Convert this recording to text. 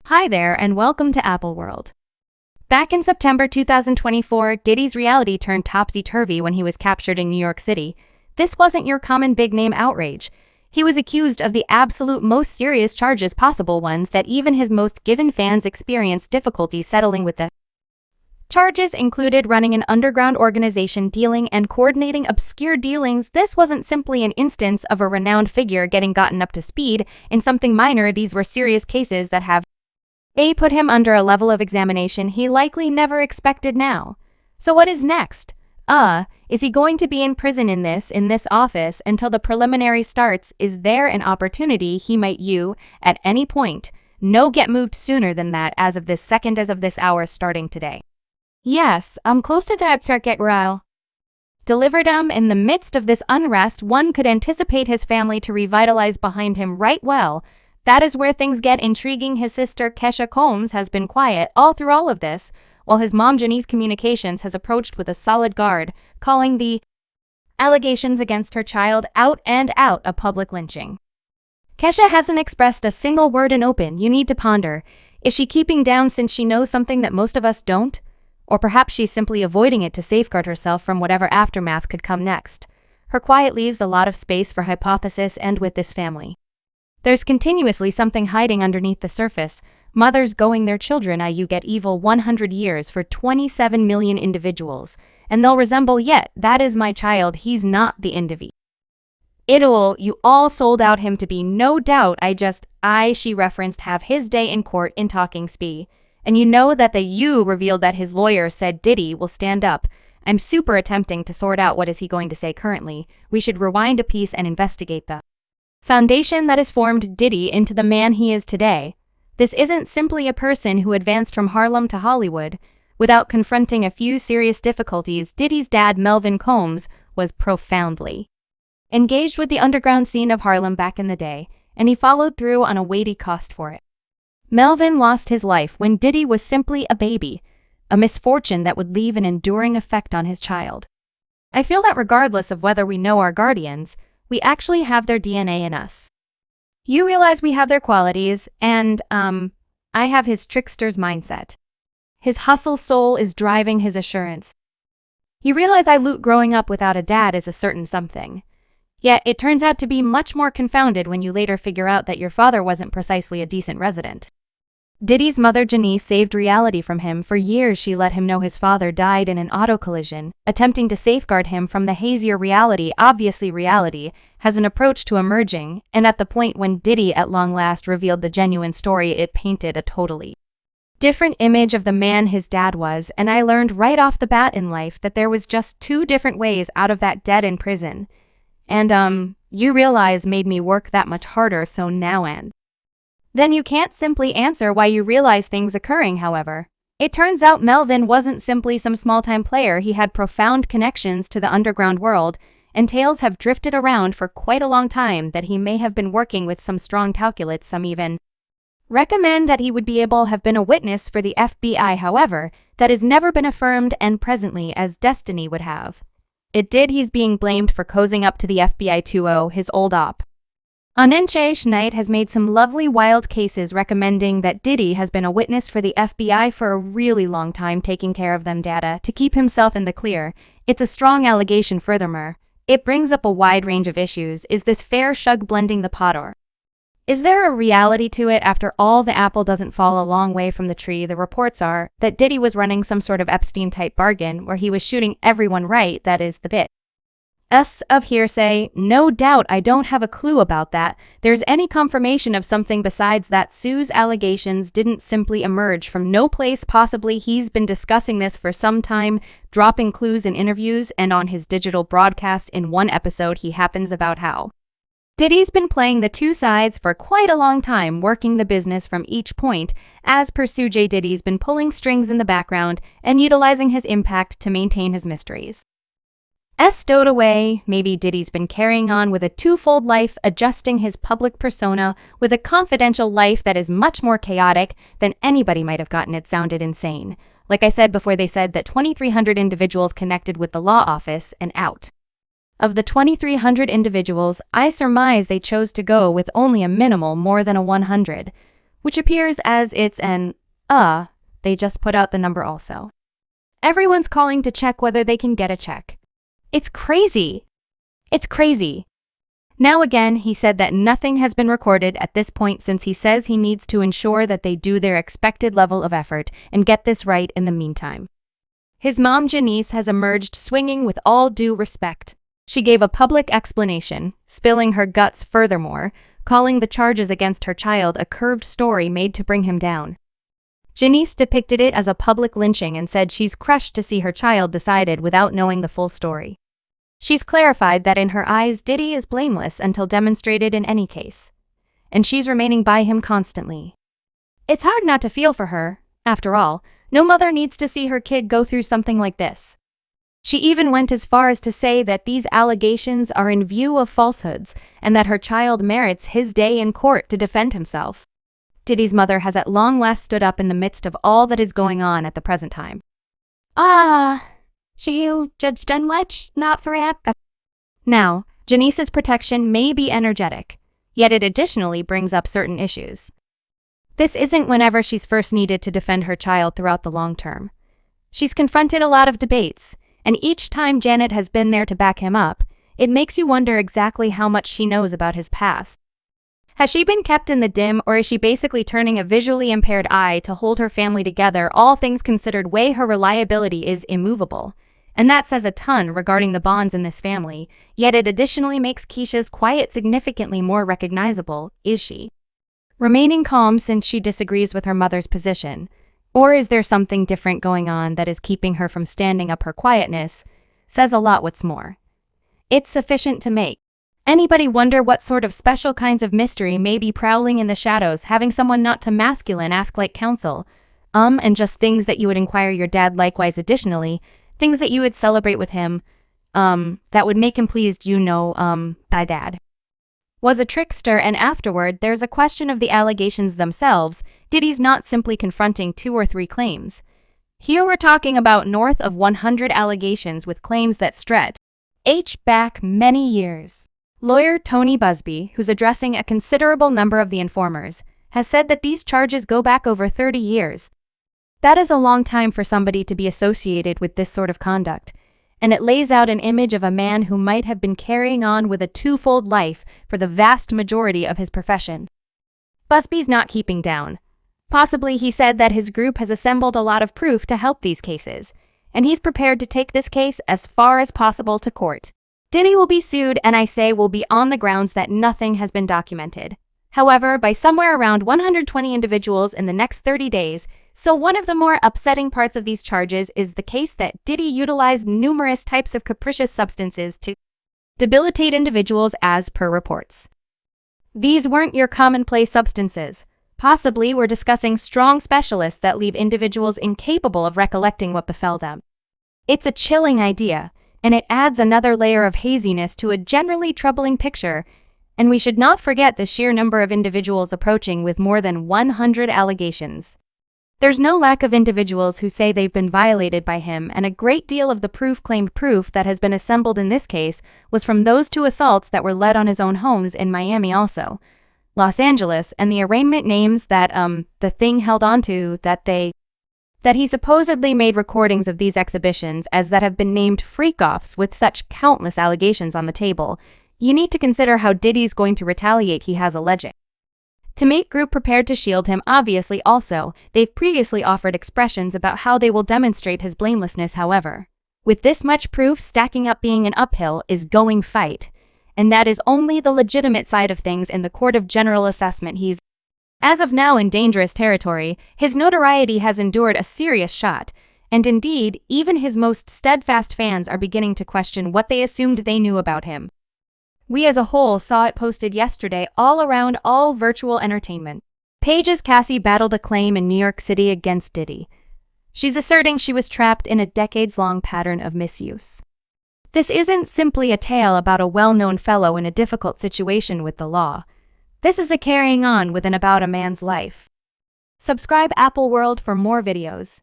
Hi there and welcome to Apple World. Back in September 2024, Diddy's reality turned topsy-turvy when he was captured in New York City. This wasn't your common big-name outrage. He was accused of the absolute most serious charges possible, ones that even his most given fans experienced difficulty settling with. The charges included running an underground organization, dealing and coordinating obscure dealings. This wasn't simply an instance of a renowned figure getting gotten up to speed in something minor. These were serious cases that have put him under a level of examination he likely never expected now. So what is next? Is he going to be in prison in this office until the preliminary starts? Is there an opportunity he might at any point? No, get moved sooner than that, as of this second, as of this hour, starting today. Yes, I'm close to that circuit rail. Delivered him in the midst of this unrest. One could anticipate his family to revitalize behind him right well. That is where things get intriguing. His sister, Kesha Combs, has been quiet all through all of this, while his mom, Janice Communications, has approached with a solid guard, calling the allegations against her child out and out a public lynching. Kesha hasn't expressed a single word in open. You need to ponder. Is she keeping down since she knows something that most of us don't? Or perhaps she's simply avoiding it to safeguard herself from whatever aftermath could come next. Her quiet leaves a lot of space for hypothesis, and with this family, there's continuously something hiding underneath the surface. Mothers going their children, you get evil 100 years for 27 million individuals, and they'll resemble, yet that is my child, he's not the individual. You all sold out him to be, no doubt. She referenced have his day in court in talking spee. And you know that you revealed that his lawyer said Diddy will stand up. I'm super attempting to sort out what is he going to say currently. We should rewind a piece and investigate the foundation that has formed Diddy into the man he is today. This isn't simply a person who advanced from Harlem to Hollywood without confronting a few serious difficulties. Diddy's dad, Melvin Combs, was profoundly engaged with the underground scene of Harlem back in the day, and he followed through on a weighty cost for it. Melvin lost his life when Diddy was simply a baby, a misfortune that would leave an enduring effect on his child. I feel that regardless of whether we know our guardians, we actually have their DNA in us. You realize we have their qualities, and, I have his trickster's mindset. His hustle soul is driving his assurance. You realize I loot growing up without a dad is a certain something. Yet it turns out to be much more confounded when you later figure out that your father wasn't precisely a decent resident. Diddy's mother, Janice, saved reality from him. For years she let him know his father died in an auto collision, attempting to safeguard him from the hazier reality. Obviously reality has an approach to emerging, and at the point when Diddy at long last revealed the genuine story, it painted a totally different image of the man his dad was. And I learned right off the bat in life that there was just two different ways out of that dead in prison. And you realize made me work that much harder. So now and then you can't simply answer why you realize things occurring. However, it turns out Melvin wasn't simply some small-time player. He had profound connections to the underground world, and tales have drifted around for quite a long time that he may have been working with some strong calculates. Some even recommend that he would be able to have been a witness for the FBI. However, that has never been affirmed, and presently, as Destiny would have it did, he's being blamed for cozying up to the FBI 2.0, his old op. Unenche Knight has made some lovely wild cases recommending that Diddy has been a witness for the FBI for a really long time, taking care of them data to keep himself in the clear. It's a strong allegation. Furthermore, it brings up a wide range of issues. Is this fair shug blending the pot, or is there a reality to it? After all, the apple doesn't fall a long way from the tree. The reports are that Diddy was running some sort of Epstein-type bargain where he was shooting everyone right. That is the bit of hearsay. No doubt I don't have a clue about that. There's any confirmation of something besides that. Sue's allegations didn't simply emerge from no place. Possibly he's been discussing this for some time, dropping clues in interviews and on his digital broadcast. In one episode he happens about how Diddy's been playing the two sides for quite a long time, working the business from each point. As per Sue J, Diddy's been pulling strings in the background and utilizing his impact to maintain his mysteries stowed away. Maybe Diddy's been carrying on with a twofold life, adjusting his public persona with a confidential life that is much more chaotic than anybody might have gotten. It sounded insane. Like I said before, they said that 2,300 individuals connected with the law office, and out of the 2,300 individuals, I surmise they chose to go with only a minimal more than a 100. which appears as it's an, they just put out the number also. Everyone's calling to check whether they can get a check. It's crazy. It's crazy. Now again, he said that nothing has been recorded at this point since he says he needs to ensure that they do their expected level of effort and get this right in the meantime. His mom, Janice, has emerged swinging with all due respect. She gave a public explanation, spilling her guts furthermore, calling the charges against her child a curved story made to bring him down. Janice depicted it as a public lynching and said she's crushed to see her child decided without knowing the full story. She's clarified that in her eyes, Diddy is blameless until demonstrated in any case, and she's remaining by him constantly. It's hard not to feel for her. After all, no mother needs to see her kid go through something like this. She even went as far as to say that these allegations are in view of falsehoods and that her child merits his day in court to defend himself. Diddy's mother has at long last stood up in the midst of all that is going on at the present time. You just done much, not for him. Now, Janice's protection may be energetic, yet it additionally brings up certain issues. This isn't whenever she's first needed to defend her child throughout the long term. She's confronted a lot of debates, and each time Janet has been there to back him up, it makes you wonder exactly how much she knows about his past. Has she been kept in the dim, or is she basically turning a visually impaired eye to hold her family together, all things considered way her reliability is immovable? And that says a ton regarding the bonds in this family, yet it additionally makes Keisha's quiet significantly more recognizable. Is she remaining calm since she disagrees with her mother's position? Or is there something different going on that is keeping her from standing up? Her quietness says a lot. What's more, it's sufficient to make anybody wonder what sort of special kinds of mystery may be prowling in the shadows, having someone not too masculine ask like counsel, and just things that you would inquire your dad. Likewise, additionally, things that you would celebrate with him, that would make him pleased, thy dad was a trickster. And afterward, there's a question of the allegations themselves. Diddy's not simply confronting 2 or 3 claims. Here we're talking about north of 100 allegations with claims that stretch back many years. Lawyer Tony Busby, who's addressing a considerable number of the informers, has said that these charges go back over 30 years. That is a long time for somebody to be associated with this sort of conduct, and it lays out an image of a man who might have been carrying on with a twofold life for the vast majority of his profession. Busby's not keeping down. Possibly he said that his group has assembled a lot of proof to help these cases, and he's prepared to take this case as far as possible to court. Diddy will be sued, and I say will be on the grounds that nothing has been documented. However, by somewhere around 120 individuals in the next 30 days, so one of the more upsetting parts of these charges is the case that Diddy utilized numerous types of capricious substances to debilitate individuals as per reports. These weren't your commonplace substances. Possibly we're discussing strong specialists that leave individuals incapable of recollecting what befell them. It's a chilling idea, and it adds another layer of haziness to a generally troubling picture. And we should not forget the sheer number of individuals approaching with more than 100 allegations. There's no lack of individuals who say they've been violated by him, and a great deal of the claimed proof that has been assembled in this case was from those 2 assaults that were led on his own homes in Miami, also Los Angeles, and the arraignment names that the thing held onto that he supposedly made recordings of these exhibitions as that have been named freak-offs with such countless allegations on the table. You need to consider how Diddy's going to retaliate. He has alleged to make group prepared to shield him. Obviously also, they've previously offered expressions about how they will demonstrate his blamelessness. However, with this much proof stacking up, being an uphill is going fight, and that is only the legitimate side of things in the court of general assessment. He's, as of now, in dangerous territory. His notoriety has endured a serious shot, and indeed, even his most steadfast fans are beginning to question what they assumed they knew about him. We as a whole saw it posted yesterday all around all virtual entertainment pages. Cassie battled a claim in New York City against Diddy. She's asserting she was trapped in a decades-long pattern of misuse. This isn't simply a tale about a well-known fellow in a difficult situation with the law. This is a carrying on with and about a man's life. Subscribe Apple World for more videos.